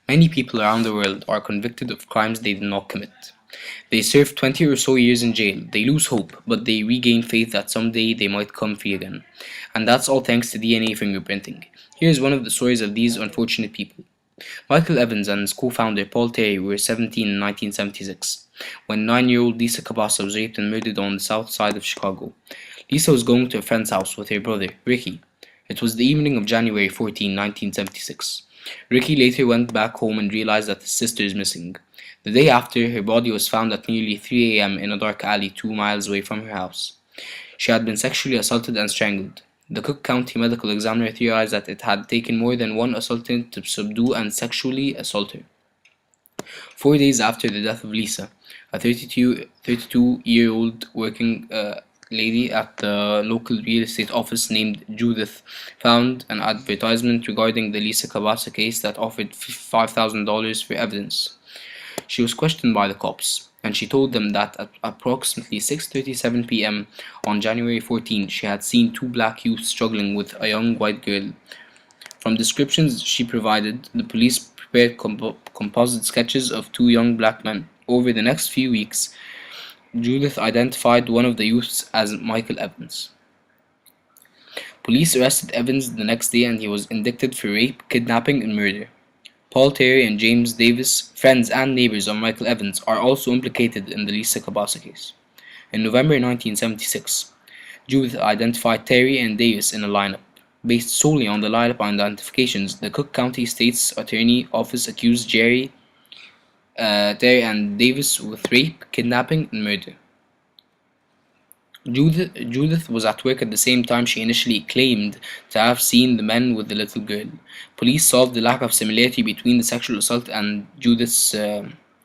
Many people around the world are convicted of crimes they did not commit. They serve 20 or so years in jail. They lose hope, but they regain faith that someday they might come free again. And that's all thanks to DNA fingerprinting. Here's one of the stories of these unfortunate people. Michael Evans and his co-founder Paul Terry were 17 in 1976 when 9-year-old Lisa Cabasa was raped and murdered on the south side of Chicago. Lisa was going to a friend's house with her brother, Ricky. It was the evening of January 14, 1976. Ricky later went back home and realized that his sister is missing. The day after, her body was found at nearly 3 a.m. in a dark alley 2 miles away from her house. She had been sexually assaulted and strangled. The Cook County medical examiner theorized that it had taken more than one assaultant to subdue and sexually assault her. 4 days after the death of Lisa, a 32-year-old working lady at the local real estate office named Judith found an advertisement regarding the Lisa Cabasa case that offered $5,000 for evidence. She was questioned by the cops, and she told them that at approximately 6:37 p.m. on January 14, she had seen two black youths struggling with a young white girl. From descriptions she provided, the police prepared composite sketches of two young black men. Over the next few weeks, Judith identified one of the youths as Michael Evans. Police arrested Evans the next day and he was indicted for rape, kidnapping, and murder. Paul Terry and James Davis, friends and neighbors of Michael Evans, are also implicated in the Lisa Cabasa case. In November 1976, Judith identified Terry and Davis in a lineup. Based solely on the lineup identifications, the Cook County State's Attorney Office accused Terry and Davis with rape, kidnapping, and murder. Judith was at work at the same time she initially claimed to have seen the men with the little girl. Police solved the lack of similarity between the sexual assault and Judith's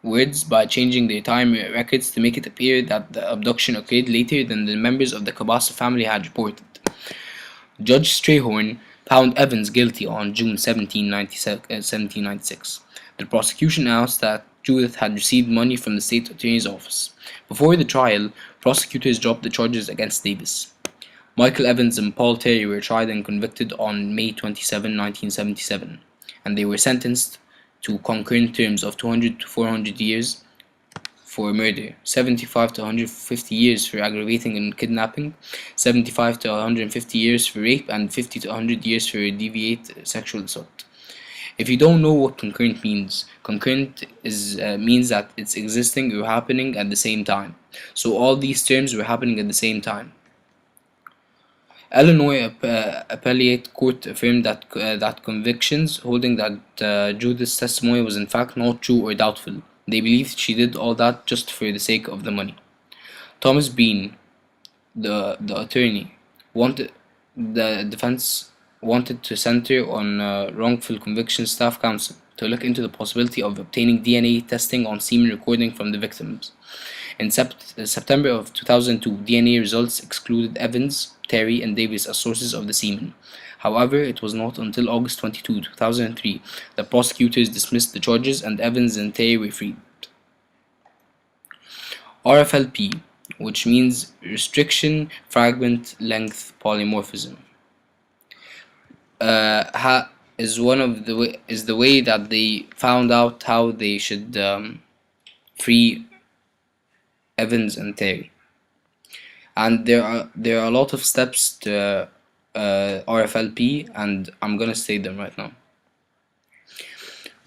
words by changing their time records to make it appear that the abduction occurred later than the members of the Cabasa family had reported. Judge Strayhorn found Evans guilty on June 1796. The prosecution announced that Judith had received money from the state attorney's office. Before the trial, prosecutors dropped the charges against Davis. Michael Evans and Paul Terry were tried and convicted on May 27, 1977, and they were sentenced to concurrent terms of 200 to 400 years for murder, 75 to 150 years for aggravating and kidnapping, 75 to 150 years for rape, and 50 to 100 years for deviate sexual assault. If you don't know what concurrent means, concurrent means that it's existing or happening at the same time. So all these terms were happening at the same time. Illinois Appellate Court affirmed that convictions holding that Judith's testimony was in fact not true or doubtful. They believed she did all that just for the sake of the money. Thomas Bean, the attorney, wanted the defense wanted to center on wrongful conviction staff counsel to look into the possibility of obtaining DNA testing on semen recording from the victims. In September of 2002, DNA results excluded Evans, Terry, and Davis as sources of the semen. However, it was not until August 22, 2003 that prosecutors dismissed the charges and Evans and Terry were freed. RFLP, which means Restriction Fragment Length Polymorphism, is the way that they found out how they should free Evans and Terry. And there are a lot of steps to RFLP, and I'm gonna state them right now.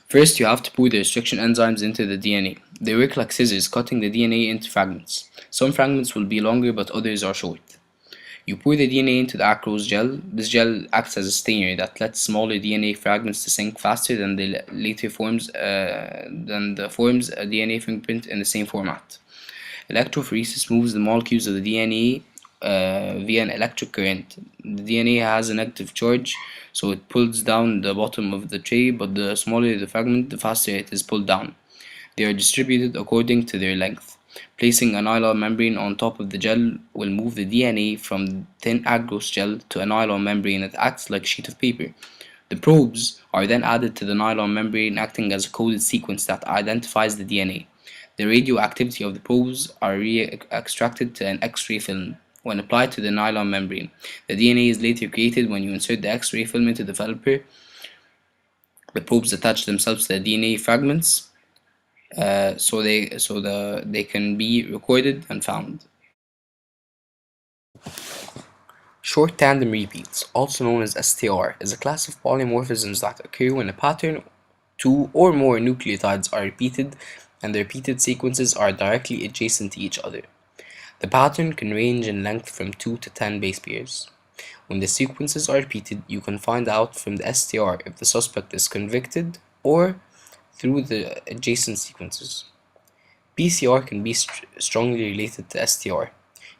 First, you have to pour the restriction enzymes into the DNA. They work like scissors, cutting the DNA into fragments. Some fragments will be longer, but others are short. You pour the DNA into the acrose gel. This gel acts as a stainer that lets smaller DNA fragments to sink faster than the later forms a DNA fingerprint in the same format. Electrophoresis moves the molecules of the DNA via an electric current. The DNA has a negative charge, so it pulls down the bottom of the tray, but the smaller the fragment, the faster it is pulled down. They are distributed according to their length. Placing a nylon membrane on top of the gel will move the DNA from thin agarose gel to a nylon membrane that acts like a sheet of paper. The probes are then added to the nylon membrane, acting as a coded sequence that identifies the DNA. The radioactivity of the probes are extracted to an X-ray film. When applied to the nylon membrane, the DNA is later created when you insert the X-ray film into the developer. The probes attach themselves to the DNA fragments so they can be recorded and found. Short tandem repeats, also known as STR, is a class of polymorphisms that occur when a pattern, two or more nucleotides are repeated and the repeated sequences are directly adjacent to each other. The pattern can range in length from 2 to 10 base pairs. When the sequences are repeated, you can find out from the STR if the suspect is convicted or through the adjacent sequences. PCR can be strongly related to STR.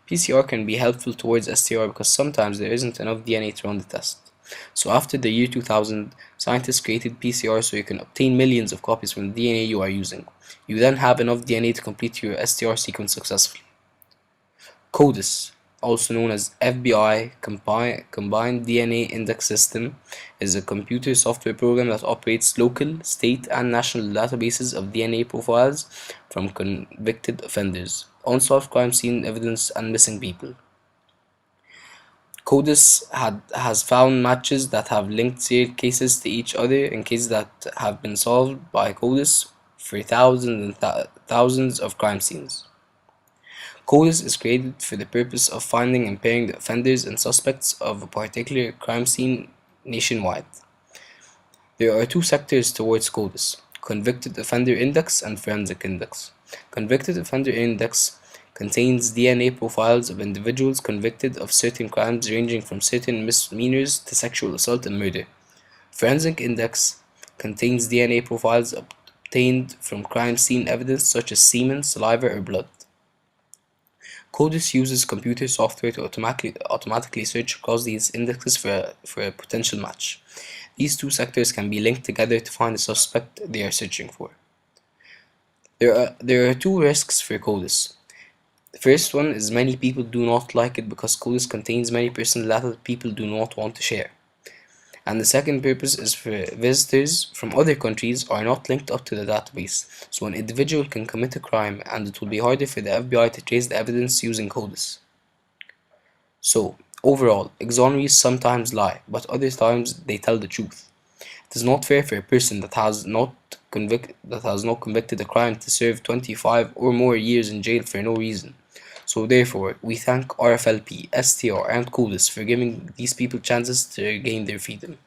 PCR can be helpful towards STR because sometimes there isn't enough DNA to run the test. So after the year 2000, scientists created PCR so you can obtain millions of copies from the DNA you are using. You then have enough DNA to complete your STR sequence successfully. CODIS, also known as FBI Combined DNA Index System, is a computer software program that operates local, state, and national databases of DNA profiles from convicted offenders, unsolved crime scene evidence, and missing people. CODIS has found matches that have linked serial cases to each other in cases that have been solved by CODIS for thousands and thousands of crime scenes. CODIS is created for the purpose of finding and pairing the offenders and suspects of a particular crime scene nationwide. There are two sectors towards CODIS: Convicted Offender Index and Forensic Index. Convicted Offender Index contains DNA profiles of individuals convicted of certain crimes ranging from certain misdemeanors to sexual assault and murder. Forensic Index contains DNA profiles obtained from crime scene evidence such as semen, saliva, or blood. CODIS uses computer software to automatically search across these indexes for a potential match. These two sectors can be linked together to find the suspect they are searching for. There are two risks for CODIS. The first one is many people do not like it because CODIS contains many personal data that people do not want to share. And the second purpose is for visitors from other countries are not linked up to the database, so an individual can commit a crime and it will be harder for the FBI to trace the evidence using CODIS. So, overall, exonerees sometimes lie, but other times they tell the truth. It is not fair for a person that has not convicted a crime to serve 25 or more years in jail for no reason. So therefore, we thank RFLP, STR, and CODIS for giving these people chances to regain their freedom.